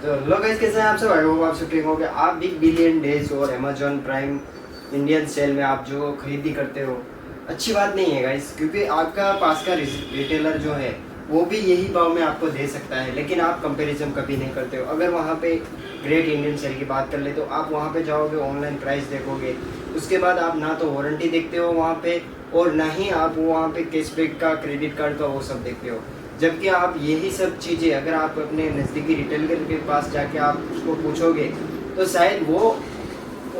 तो hello guys, कैसे हैं आप सब? आई होप आप सब ठीक होंगे। आप बिग बिलियन डेज और अमेजॉन प्राइम इंडियन सेल में आप जो खरीदी करते हो, अच्छी बात नहीं है गाइस, क्योंकि आपका पास का रिटेलर जो है वो भी यही भाव में आपको दे सकता है, लेकिन आप कंपैरिजन कभी नहीं करते हो। अगर वहाँ पे ग्रेट इंडियन सेल की बात कर ले तो आप वहाँ पे जाओगे, ऑनलाइन प्राइस देखोगे, उसके बाद आप ना तो वारंटी देखते हो वहाँ पे, और ना ही आप वहाँ पे कैशबैक का, क्रेडिट कार्ड का वो सब देखते हो। जबकि आप यही सब चीज़ें अगर आप अपने नज़दीकी रिटेलर के पास जाके आप उसको पूछोगे तो शायद वो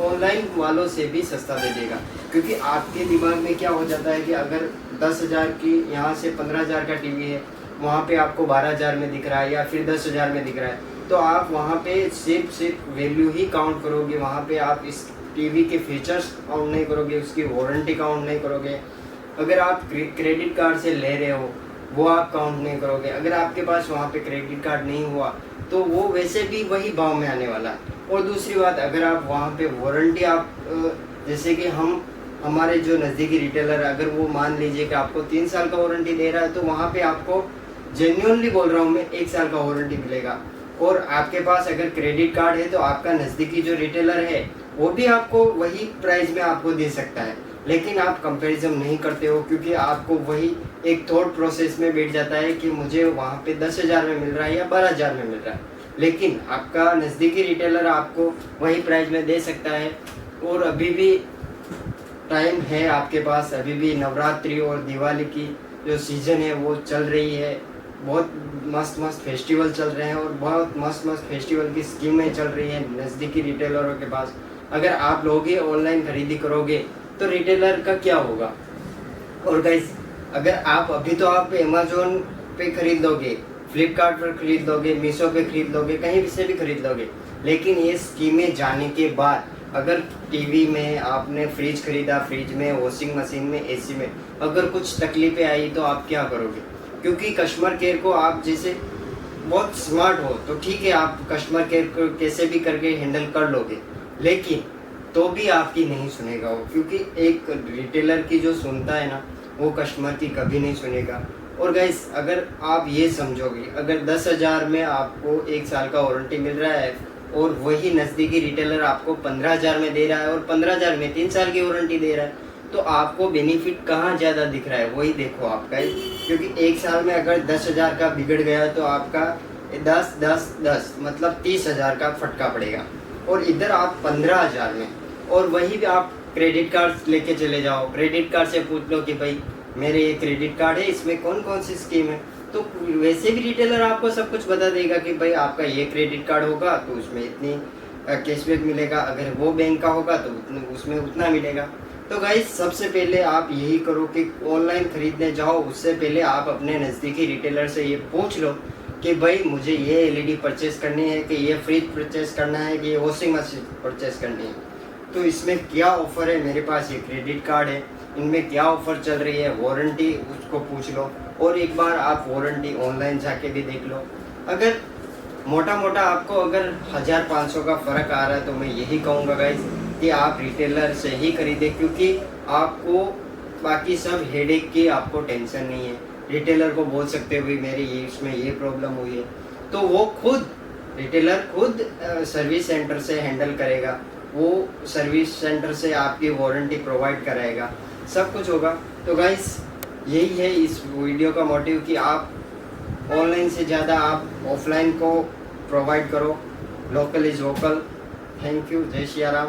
ऑनलाइन वालों से भी सस्ता दे देगा। क्योंकि आपके दिमाग में क्या हो जाता है कि अगर 10,000 की यहाँ से 15,000 का टीवी है, वहाँ पे आपको 12,000 में दिख रहा है या फिर 10,000 में दिख रहा है, तो आप वहाँ पे सिर्फ वैल्यू ही काउंट करोगे। वहाँ पे आप इस टीवी के फीचर्स काउंट नहीं करोगे, उसकी वारंटी काउंट नहीं करोगे। अगर आप क्रेडिट कार्ड से ले रहे हो वो आप काउंट नहीं करोगे। अगर आपके पास वहाँ पे क्रेडिट कार्ड नहीं हुआ तो वो वैसे भी वही भाव में आने वाला है। और दूसरी बात, अगर आप वहाँ पे वारंटी आप जैसे कि हमारे जो नज़दीकी रिटेलर, अगर वो मान लीजिए कि आपको 3 साल का वारंटी दे रहा है, तो वहाँ पे आपको जेन्युइनली बोल रहा हूँ मैं, 1 साल का वारंटी मिलेगा। और आपके पास अगर क्रेडिट कार्ड है तो आपका नज़दीकी जो रिटेलर है वो भी आपको वही प्राइस में आपको दे सकता है। लेकिन आप कंपैरिजन नहीं करते हो, क्योंकि आपको वही एक थॉट प्रोसेस में बैठ जाता है कि मुझे वहाँ पे 10,000 में मिल रहा है या 12,000 में मिल रहा है, लेकिन आपका नज़दीकी रिटेलर आपको वही प्राइस में दे सकता है। और अभी भी टाइम है आपके पास, अभी भी नवरात्रि और दिवाली की जो सीज़न है वो चल रही है। बहुत मस्त मस्त फेस्टिवल चल रहे हैं और बहुत मस्त मस्त फेस्टिवल की स्कीमें चल रही हैं नज़दीकी रिटेलरों के पास। अगर आप लोग ही ऑनलाइन खरीदी करोगे तो रिटेलर का क्या होगा? और गाइस, अगर आप अभी तो आप अमेजोन पे खरीद लोगे, फ्लिपकार्ट पर खरीद लोगे, मीशो पे खरीद लोगे, कहीं से भी खरीद लोगे, लेकिन ये स्कीमें जाने के बाद अगर टीवी में आपने फ्रिज खरीदा, फ्रिज में, वॉशिंग मशीन में, एसी में अगर कुछ तकलीफें आई तो आप क्या करोगे? क्योंकि कस्टमर केयर को आप जैसे बहुत स्मार्ट हो तो ठीक है, आप कस्टमर केयर को कैसे भी करके हैंडल कर लोगे, लेकिन तो भी आपकी नहीं सुनेगा वो। क्योंकि एक रिटेलर की जो सुनता है ना, वो कस्टमर की कभी नहीं सुनेगा। और गाइस, अगर आप ये समझोगे, अगर 10,000 में आपको 1 साल का वारंटी मिल रहा है और वही नज़दीकी रिटेलर आपको 15,000 में दे रहा है और 15,000 में 3 साल की वारंटी दे रहा है, तो आपको बेनिफिट कहाँ ज़्यादा दिख रहा है वही देखो आप गाइस। क्योंकि 1 साल में अगर 10,000 का बिगड़ गया तो आपका 10 10 10 मतलब 30,000 का फटका पड़ेगा। और इधर आप 15,000 में, और वही भी आप क्रेडिट कार्ड लेके चले जाओ, क्रेडिट कार्ड से पूछ लो कि भाई मेरे ये क्रेडिट कार्ड है, इसमें कौन कौन सी स्कीम है, तो वैसे भी रिटेलर आपको सब कुछ बता देगा कि भाई आपका ये क्रेडिट कार्ड होगा तो उसमें इतनी कैशबैक मिलेगा, अगर वो बैंक का होगा तो उसमें उतना मिलेगा। तो गाइस, सबसे पहले आप यही करो कि ऑनलाइन खरीदने जाओ उससे पहले आप अपने नज़दीकी रिटेलर से ये पूछ लो कि भाई मुझे ये एलईडी परचेस करनी है, कि ये फ्रिज परचेस करना है, कि ये वॉशिंग मशीन परचेस करनी है, तो इसमें क्या ऑफ़र है, मेरे पास ये क्रेडिट कार्ड है, इनमें क्या ऑफ़र चल रही है, वारंटी उसको पूछ लो। और एक बार आप वारंटी ऑनलाइन जाके भी देख लो। अगर मोटा मोटा आपको अगर 1,000-500 का फ़र्क आ रहा है तो मैं यही कहूँगा गाइस कि आप रिटेलर से ही खरीदें, क्योंकि आपको बाकी सब हेडेक की आपको टेंशन नहीं है। रिटेलर को बोल सकते हो भाई मेरे ये इसमें ये प्रॉब्लम हुई है, तो वो खुद रिटेलर खुद सर्विस सेंटर से हैंडल करेगा, वो सर्विस सेंटर से आपकी वारंटी प्रोवाइड कराएगा, सब कुछ होगा। तो गाइस, यही है इस वीडियो का मोटिव कि आप ऑनलाइन से ज़्यादा आप ऑफलाइन को प्रोवाइड करो। Local is vocal. Thank you. जय श्री राम।